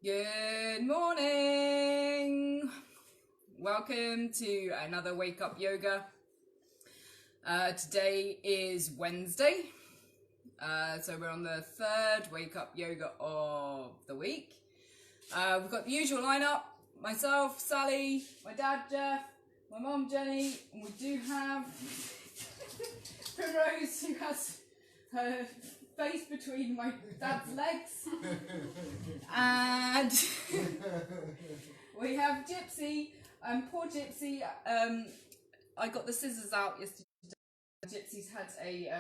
Good morning. Welcome to another Wake Up Yoga. Today is Wednesday, so we're on the third Wake Up Yoga of the week. We've got the usual lineup: myself, Sally, my dad Jeff, my mum Jenny, and we do have Primrose, who has her face between my dad's legs, and we have Gypsy. Poor Gypsy. I got the scissors out yesterday. Gypsy's had a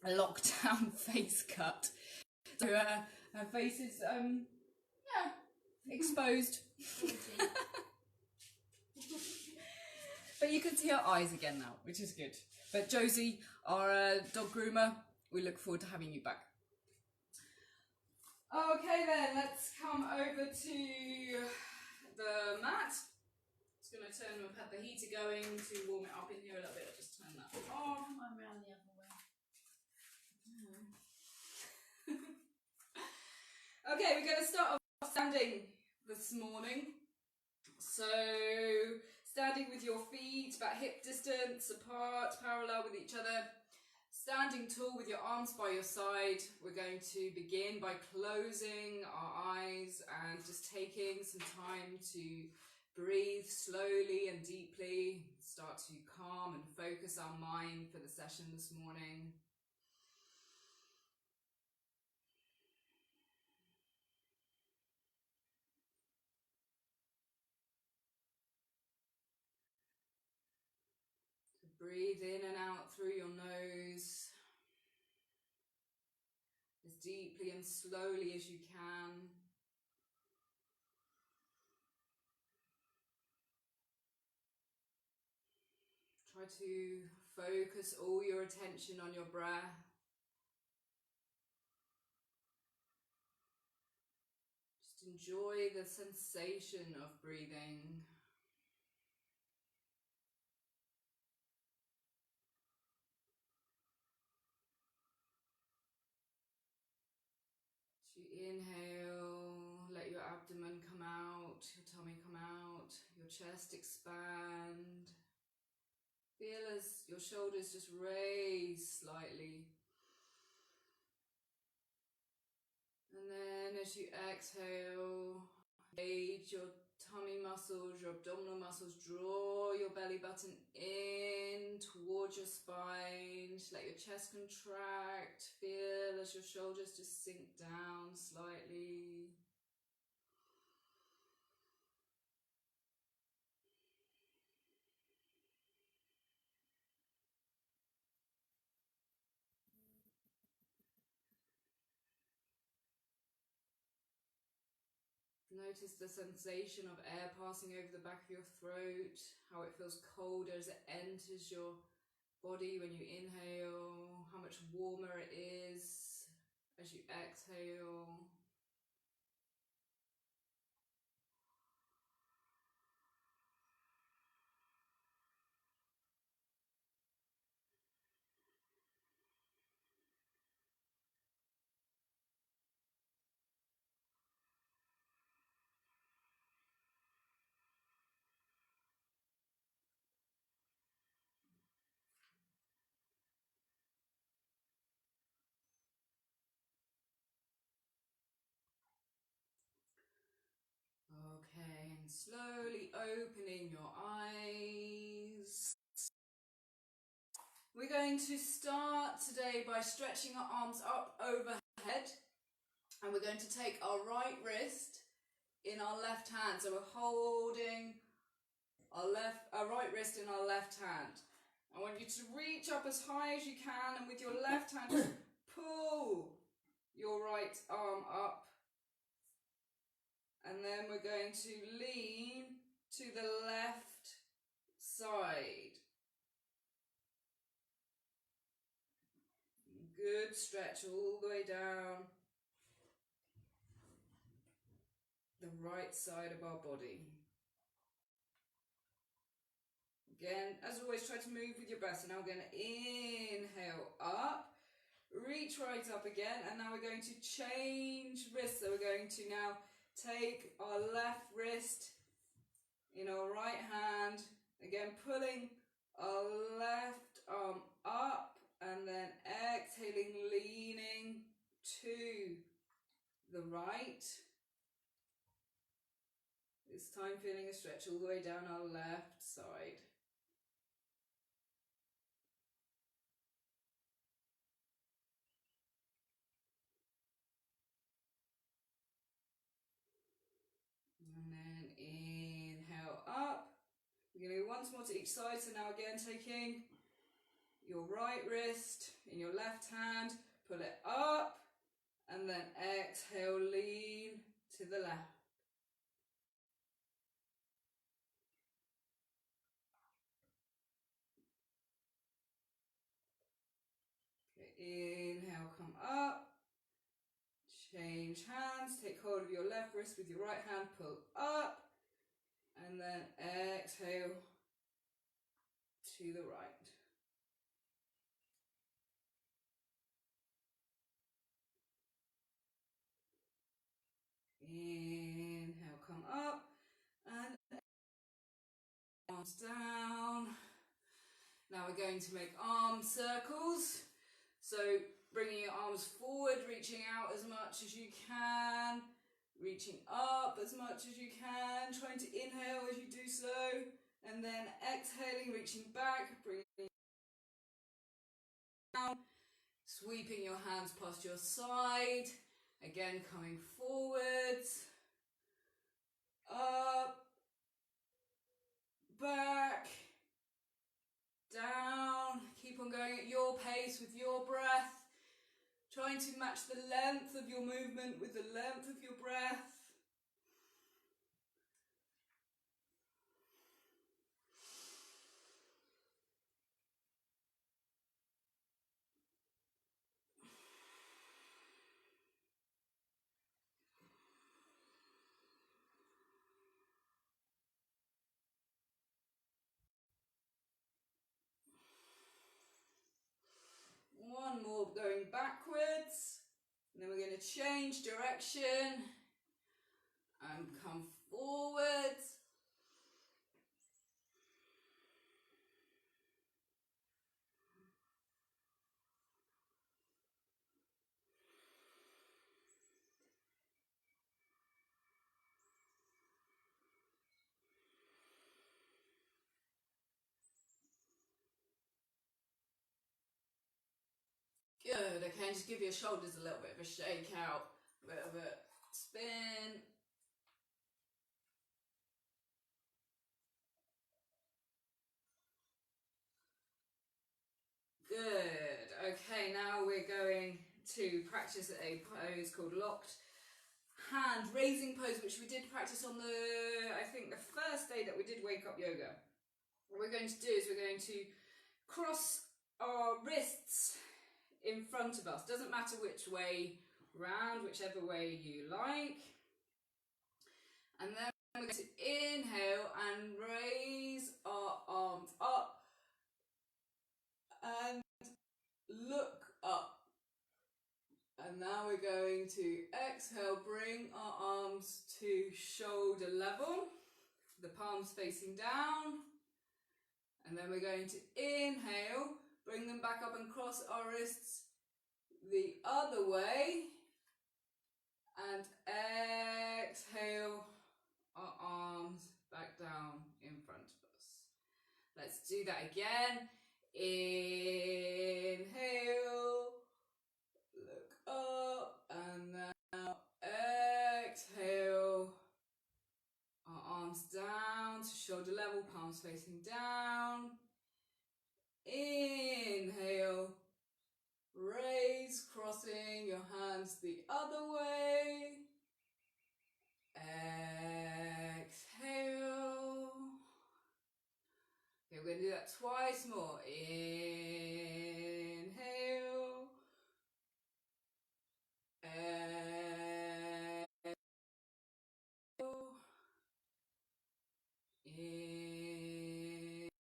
lockdown face cut, so her face is exposed. But you can see her eyes again now, which is good. But Josie, our dog groomer, we look forward to having you back. Okay then, let's come over to the mat. Just going to turn, we've had the heater going to warm it up in here a little bit. I'll just turn that off. I'm around the other way. Okay, we're going to start off standing this morning. So, standing with your feet about hip distance apart, parallel with each other. Standing tall with your arms by your side. We're going to begin by closing our eyes and just taking some time to breathe slowly and deeply. Start to calm and focus our mind for the session this morning. Breathe in and out through your nose as deeply and slowly as you can. Try to focus all your attention on your breath. Just enjoy the sensation of breathing. As you inhale, let your abdomen come out, your tummy come out, your chest expand. Feel as your shoulders just raise slightly. And then as you exhale, engage your tummy muscles, your abdominal muscles, draw your belly button in towards your spine. Just let your chest contract. Feel as your shoulders just sink down slightly. Notice the sensation of air passing over the back of your throat, how it feels colder as it enters your body when you inhale, how much warmer it is as you exhale. Okay, and slowly opening your eyes. We're going to start today by stretching our arms up overhead, and we're going to take our right wrist in our left hand. So we're holding our right wrist in our left hand. I want you to reach up as high as you can, and with your left hand just pull your right arm up. And then we're going to lean to the left side. Good stretch all the way down the right side of our body. Again, as always, try to move with your breath. So now we're going to inhale up, reach right up again, and now we're going to change wrists. So we're going to now take our left wrist in our right hand, again pulling our left arm up and then exhaling, leaning to the right. This time feeling a stretch all the way down our left side. And then inhale up. We're going to go once more to each side. So now again taking your right wrist in your left hand, pull it up, and then exhale, lean to the left. Okay, inhale, come up. Change hands, take hold of your left wrist with your right hand, pull up, and then exhale to the right. Inhale, come up, and arms down. Now we're going to make arm circles. So bringing your arms forward, reaching out as much as you can, reaching up as much as you can, trying to inhale as you do so, and then exhaling, reaching back, bringing down, sweeping your hands past your side, again coming forwards, up, back, down. Keep on going at your pace with your breath, trying to match the length of your movement with the length of your breath. One more going backwards, and then we're going to change direction and come forwards. Good, okay, just give your shoulders a little bit of a shake out, a bit of a spin. Good, okay, now we're going to practice a pose called locked hand raising pose, which we did practice on I think the first day that we did wake up yoga. What we're going to do is we're going to cross our wrists in front of us. Doesn't matter which way round, whichever way you like. And then we're going to inhale and raise our arms up and look up. And now we're going to exhale, bring our arms to shoulder level, the palms facing down. And then we're going to inhale, bring them back up and cross our wrists the other way. And exhale, our arms back down in front of us. Let's do that again. Inhale, look up, and now exhale, our arms down to shoulder level, palms facing down. Inhale, raise, crossing your hands the other way. Exhale. Okay, we're going to do that twice more. Inhale. Exhale.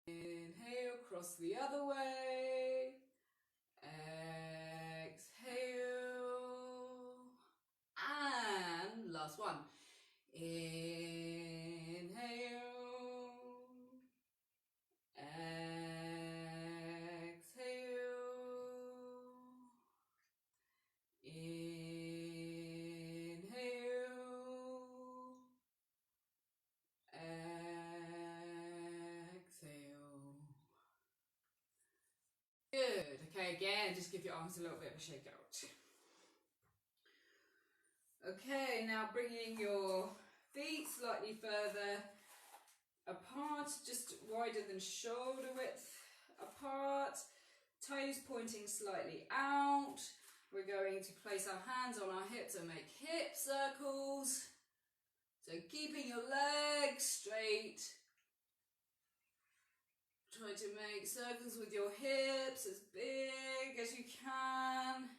Inhale, cross the other way. Exhale. And last one. Inhale, exhale, inhale, exhale. Good. Okay, again, just give your arms a little bit of a shake out. Okay, now bringing your feet slightly further apart, just wider than shoulder width apart, toes pointing slightly out. We're going to place our hands on our hips and make hip circles. So keeping your legs straight. Try to make circles with your hips as big as you can.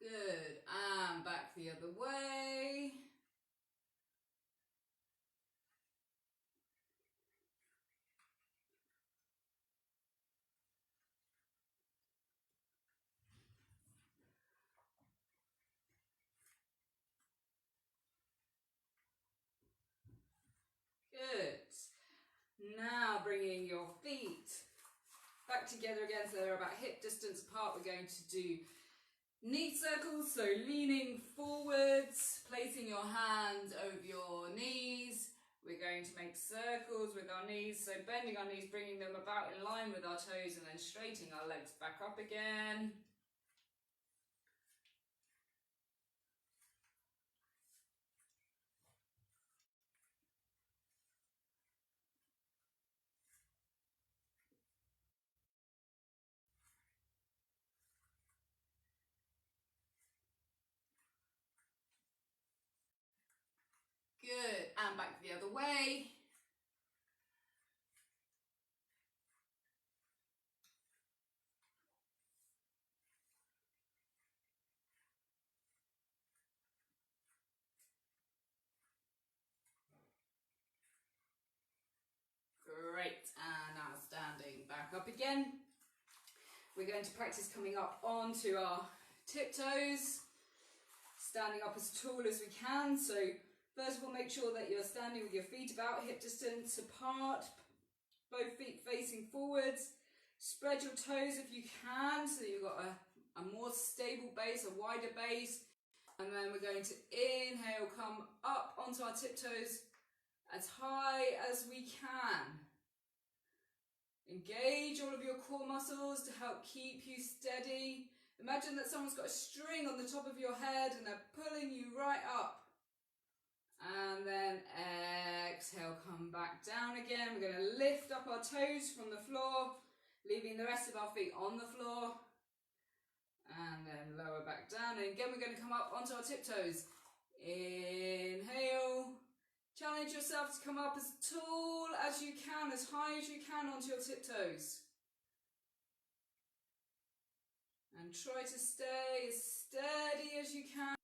Good, and back the other way. Good. Now bringing your feet back together again so they're about hip distance apart. We're going to do knee circles, so leaning forwards, placing your hands over your knees. We're going to make circles with our knees, so bending our knees, bringing them about in line with our toes and then straightening our legs back up again. Good, and back the other way. Great, and now standing back up again. We're going to practice coming up onto our tiptoes, standing up as tall as we can. So first of all, make sure that you're standing with your feet about hip distance apart, both feet facing forwards. Spread your toes if you can, so you've got a more stable base, a wider base. And then we're going to inhale, come up onto our tiptoes as high as we can. Engage all of your core muscles to help keep you steady. Imagine that someone's got a string on the top of your head and they're pulling you right up. And then exhale, come back down again. We're going to lift up our toes from the floor, leaving the rest of our feet on the floor. And then lower back down. And again, we're going to come up onto our tiptoes. Inhale. Challenge yourself to come up as tall as you can, as high as you can onto your tiptoes. And try to stay as steady as you can.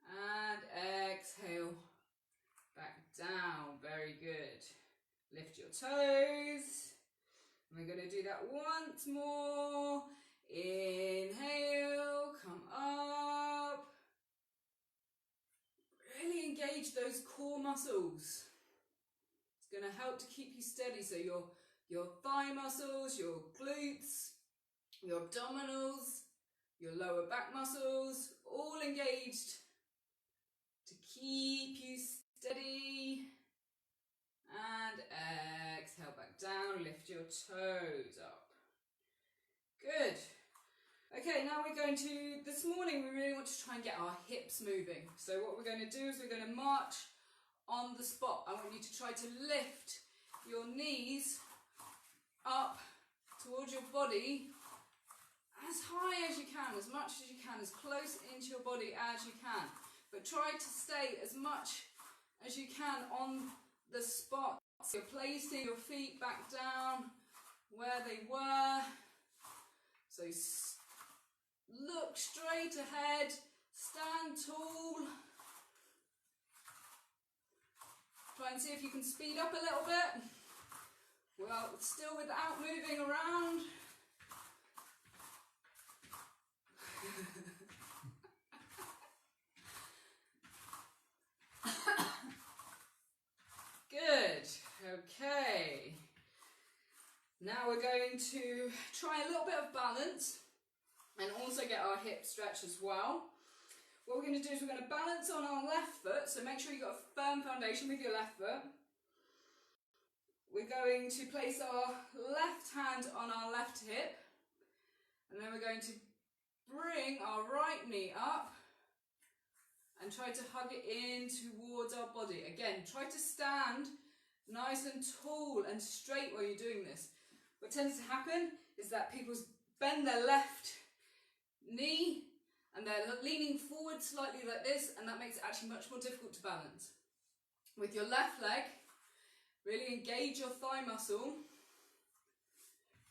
And exhale. Back down. Very good. Lift your toes. And we're going to do that once more. Inhale. Come up. Really engage those core muscles. It's going to help to keep you steady. So your thigh muscles, your glutes, your abdominals, your lower back muscles, all engaged to keep you steady. And exhale back down, lift your toes up. Good. Okay, now we're going to, this morning we really want to try and get our hips moving. So what we're going to do is we're going to march on the spot. I want you to try to lift your knees up towards your body as high as you can, as much as you can, as close into your body as you can. But try to stay as much as you can on the spot. So you're placing your feet back down where they were. So look straight ahead, stand tall. Try and see if you can speed up a little bit. Well, still without moving around. Good. Okay. Now we're going to try a little bit of balance and also get our hip stretch as well. What we're going to do is we're going to balance on our left foot, so make sure you've got a firm foundation with your left foot. We're going to place our left hand on our left hip, and then we're going to bring our right knee up and try to hug it in towards our body. Again, try to stand nice and tall and straight while you're doing this. What tends to happen is that people bend their left knee and they're leaning forward slightly like this, and that makes it actually much more difficult to balance. With your left leg, really engage your thigh muscle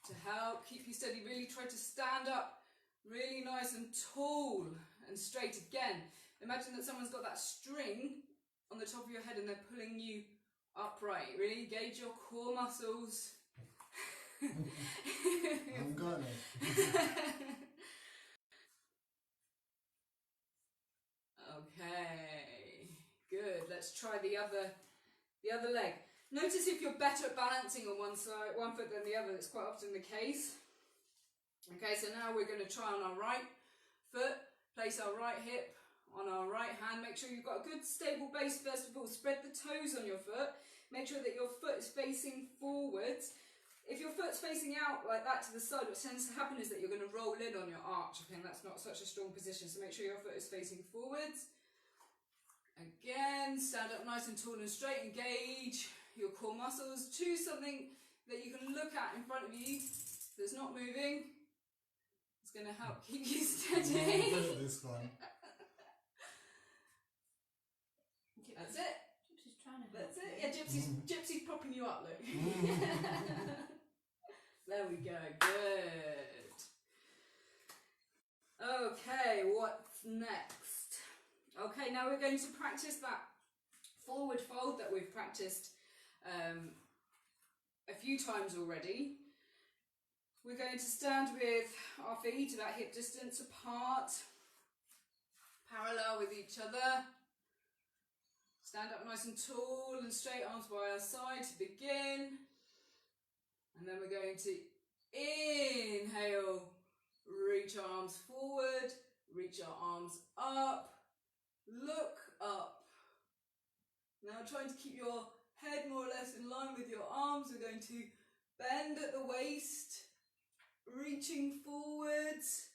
to help keep you steady. Really try to stand up really nice and tall and straight. Again, imagine that someone's got that string on the top of your head and they're pulling you upright. Really engage your core muscles. I'm gonna. Okay, good. Let's try the other leg. Notice if you're better at balancing on one side, one foot than the other. That's quite often the case. Okay, so now we're going to try on our right foot. Place our right hip on our right hand. Make sure you've got a good stable base first of all. Spread the toes on your foot. Make sure that your foot is facing forwards. If your foot's facing out like that to the side, what tends to happen is that you're going to roll in on your arch. Okay, and that's not such a strong position, so make sure your foot is facing forwards. Again, stand up nice and tall and straight. Engage your core muscles. Choose something that you can look at in front of you that's not moving. It's going to help keep you steady. This one. That's it. Gypsy's trying to help. That's it. Yeah, Gypsy's propping you up, look. There we go. Good. Okay, what's next? Okay, now we're going to practice that forward fold that we've practiced a few times already. We're going to stand with our feet about hip distance apart, parallel with each other. Stand up nice and tall and straight, arms by our side to begin. And then we're going to inhale, reach our arms forward, reach our arms up, look up. Now trying to keep your head more or less in line with your arms. We're going to bend at the waist, reaching forwards,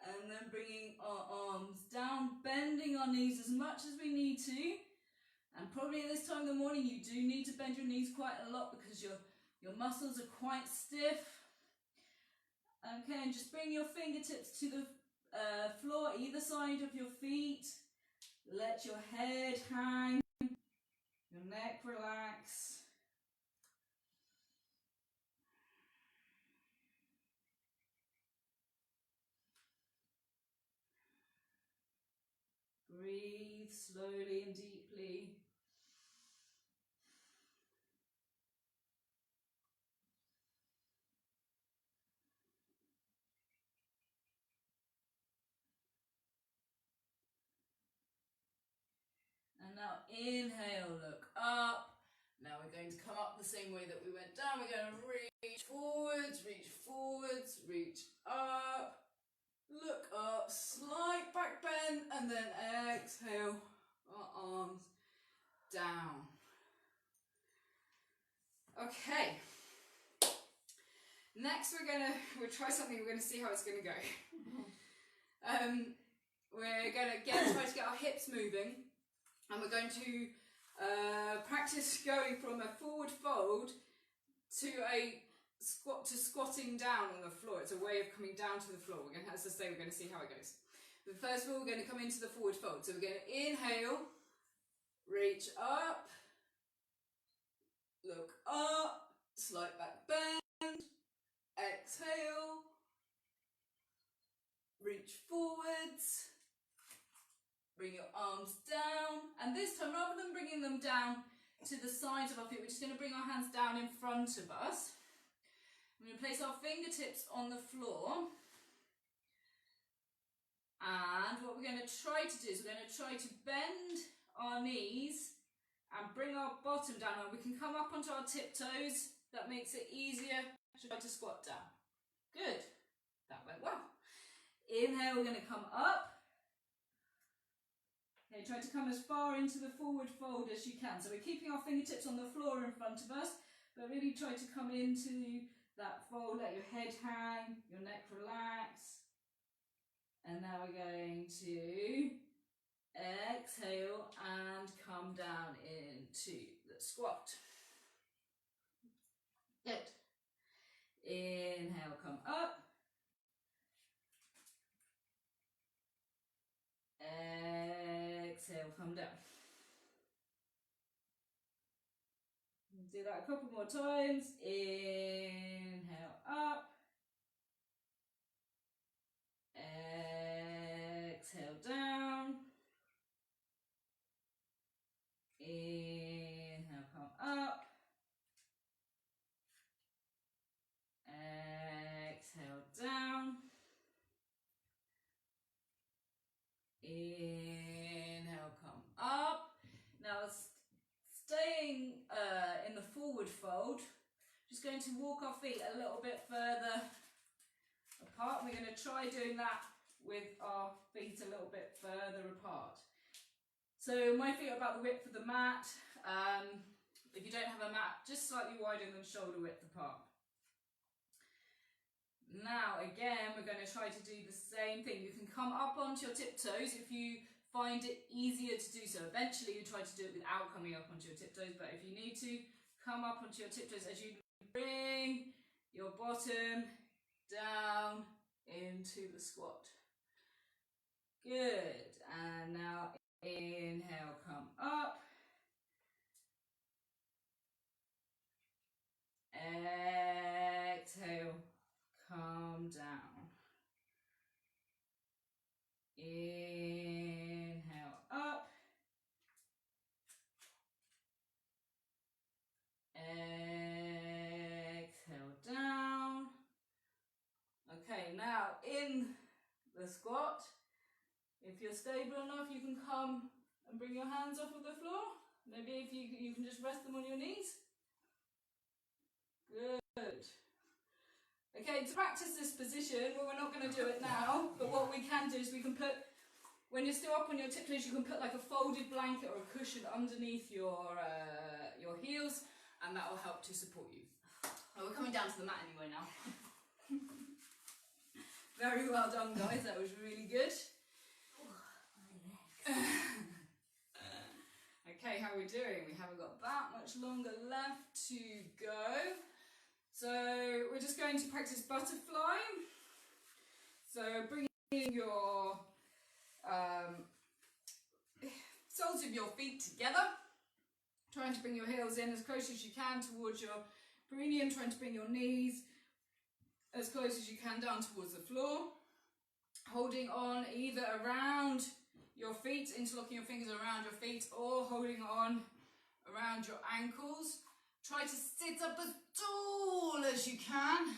and then bringing our arms down, bending our knees as much as we need to. And probably at this time of the morning you do need to bend your knees quite a lot because your muscles are quite stiff. Okay, and just bring your fingertips to the floor, either side of your feet. Let your head hang, your neck relax. Breathe slowly and deeply. And now inhale, look up. Now we're going to come up the same way that we went down. We're going to reach forwards, reach up. Look up, slight back bend, and then exhale our arms down. Okay. Next we'll try something, we're going to see how it's going to go. We're going to again try to get our hips moving, and we're going to practice going from a forward fold to a squatting down on the floor. It's a way of coming down to the floor. We're going to, as I say, we're going to see how it goes. But first of all, we're going to come into the forward fold. So we're going to inhale, reach up, look up, slight back bend, exhale, reach forwards, bring your arms down, and this time rather than bringing them down to the sides of our feet. We're just going to bring our hands down in front of us. We're going to place our fingertips on the floor. And what we're going to try to do is we're going to try to bend our knees and bring our bottom down. And we can come up onto our tiptoes. That makes it easier to try to squat down. Good. That went well. Inhale, we're going to come up. Okay, try to come as far into the forward fold as you can. So we're keeping our fingertips on the floor in front of us, but really try to come into that fold, let your head hang, your neck relax. And now we're going to exhale and come down into the squat. Good. Inhale, come up. Exhale, come down. Do that a couple more times. Inhale, up. Exhale, down. Inhale, come up. Exhale, down. Inhale, come up. Now staying in the forward fold, just going to walk our feet a little bit further apart. We're going to try doing that with our feet a little bit further apart. So my feet are about the width of the mat. If you don't have a mat, just slightly wider than shoulder width apart. Now again, we're going to try to do the same thing. You can come up onto your tiptoes if you find it easier to do so. Eventually you try to do it without coming up onto your tiptoes, but if you need to, come up onto your tiptoes as you bring your bottom down into the squat. Good. And now inhale, come up. Exhale, come down. Inhale, up. Exhale, down. Okay, now in the squat, if you're stable enough, you can come and bring your hands off of the floor. Maybe if you can just rest them on your knees. Good. Okay, to practice this position, well, we're not going to do it now, but what we can do is we can put, when you're still up on your tiptoes, you can put like a folded blanket or a cushion underneath your heels, and that will help to support you. Oh, we're coming down to the mat anyway now. Very well done, guys. That was really good. Okay, how are we doing? We haven't got that much longer left to go. So we're just going to practice butterfly. So bringing your soles of your feet together. Trying to bring your heels in as close as you can towards your perineum. Trying to bring your knees as close as you can down towards the floor. Holding on either around your feet, interlocking your fingers around your feet, or holding on around your ankles. Try to sit up as tall as you can.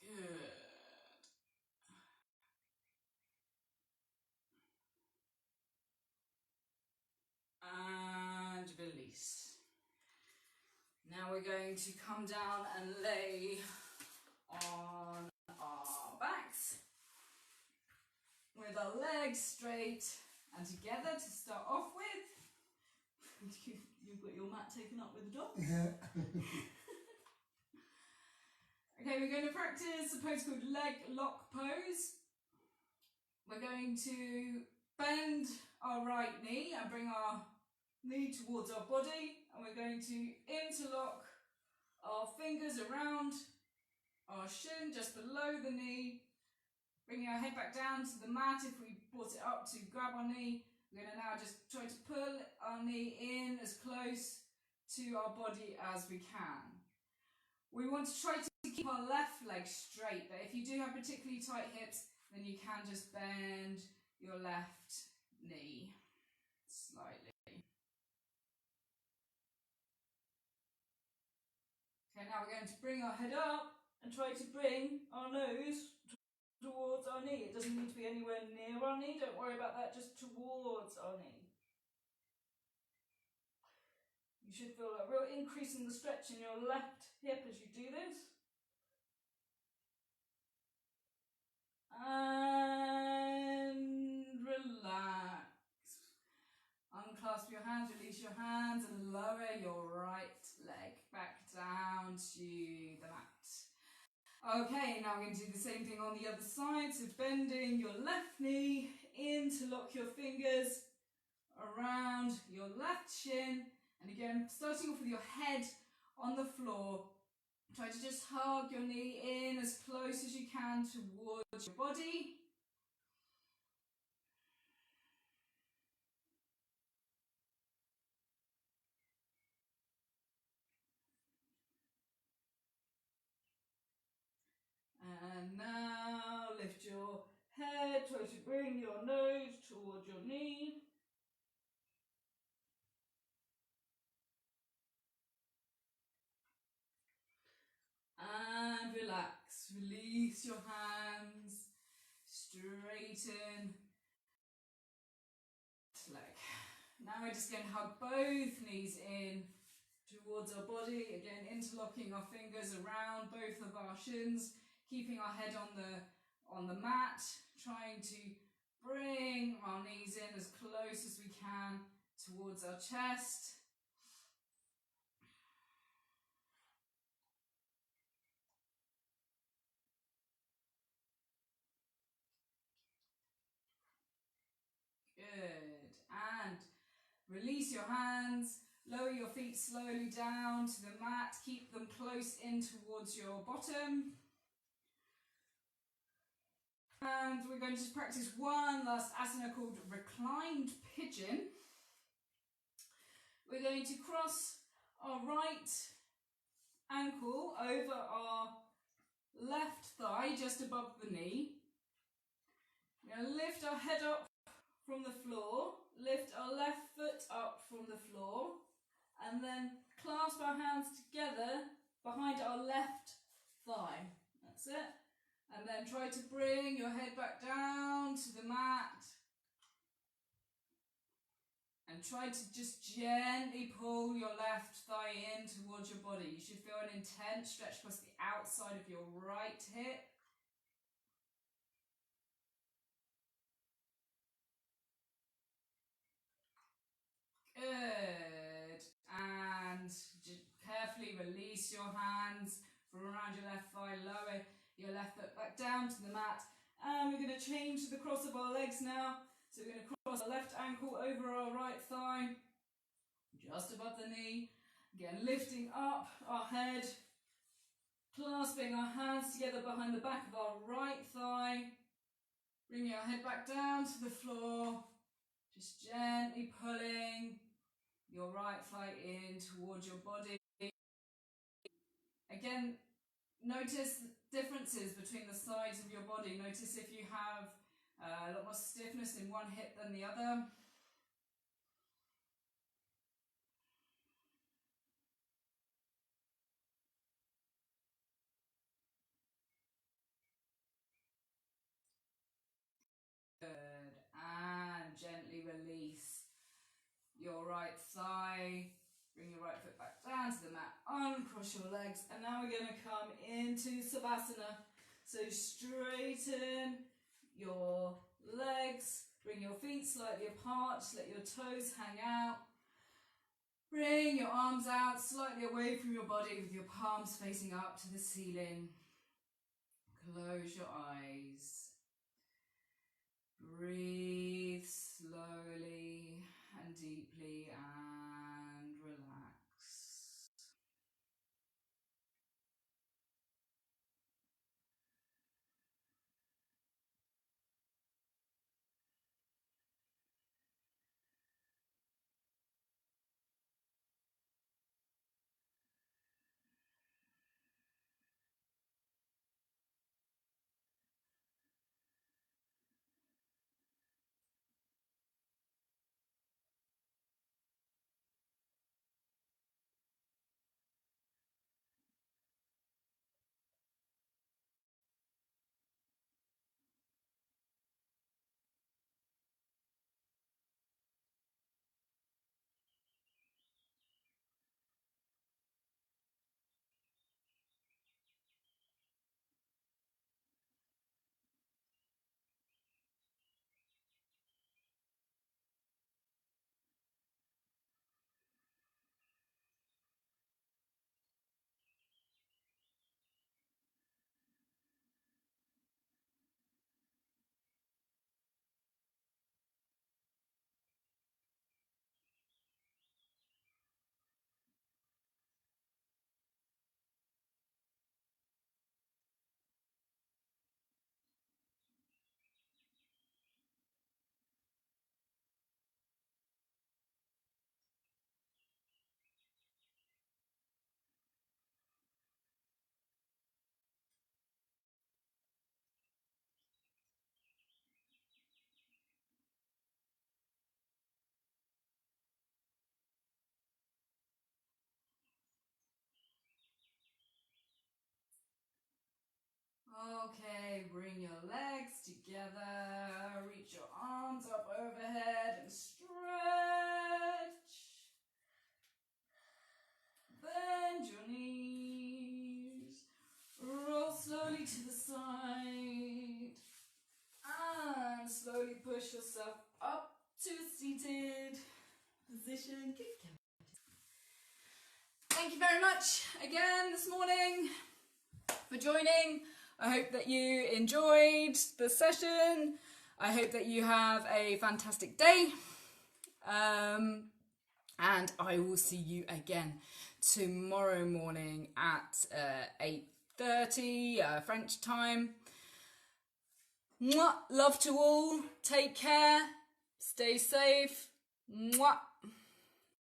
Good. And release. Now we're going to come down and lay on our backs with our legs straight and together to start off with. You've got your mat taken up with the dog? Yeah. Okay, we're going to practice a pose called leg lock pose. We're going to bend our right knee and bring our knee towards our body, and we're going to interlock our fingers around our shin just below the knee, bringing our head back down to the mat if we brought it up to grab our knee. We're going to now just try to pull our knee in as close to our body as we can. We want to try to keep our left leg straight, but if you do have particularly tight hips, then you can just bend your left knee. slightly. Okay, now we're going to bring our head up and try to bring our nose towards our knee. It doesn't need to be anywhere near our knee, don't worry about that, just towards our knee. You should feel a real increase in the stretch in your left hip as you do this. And relax. Unclasp your hands, release your hands, and lower your right leg back down to the mat. Okay, now we're going to do the same thing on the other side. So bending your left knee in to lock your fingers around your left shin. And again, starting off with your head on the floor. Try to just hug your knee in as close as you can towards your body. And now lift your head, try to bring your nose towards your knee. And relax, release your hands, straighten leg. Now we're just going to hug both knees in towards our body, again interlocking our fingers around both of our shins, keeping our head on the mat, trying to bring our knees in as close as we can towards our chest. Good. And release your hands, lower your feet slowly down to the mat, keep them close in towards your bottom. And we're going to practice one last asana called reclined pigeon. We're going to cross our right ankle over our left thigh just above the knee. We're going to lift our head up from the floor, lift our left foot up from the floor, and then clasp our hands together behind our left thigh. That's it. And then try to bring your head back down to the mat. And try to just gently pull your left thigh in towards your body. You should feel an intense stretch across the outside of your right hip. Good. And carefully release your hands from around your left thigh. Lower your left foot back down to the mat. And we're going to change the cross of our legs now. So we're going to cross our left ankle over our right thigh, just above the knee. Again, lifting up our head, clasping our hands together behind the back of our right thigh. Bringing our head back down to the floor. Just gently pulling your right thigh in towards your body. Again, notice differences between the sides of your body. Notice if you have a lot more stiffness in one hip than the other. Good. And gently release your right thigh. Bring your right foot back down to the mat. Uncross your legs. And now we're going to come into Savasana. So straighten your legs. Bring your feet slightly apart. Just let your toes hang out. Bring your arms out slightly away from your body with your palms facing up to the ceiling. Close your eyes. Breathe slowly and deeply and relax. Okay, bring your legs together, reach your arms up overhead and stretch. Bend your knees, roll slowly to the side, and slowly push yourself up to a seated position. Thank you very much again this morning for joining. I hope that you enjoyed the session. I hope that you have a fantastic day. And I will see you again tomorrow morning at 8:30 French time. Mwah. Love to all. Take care. Stay safe. Mwah.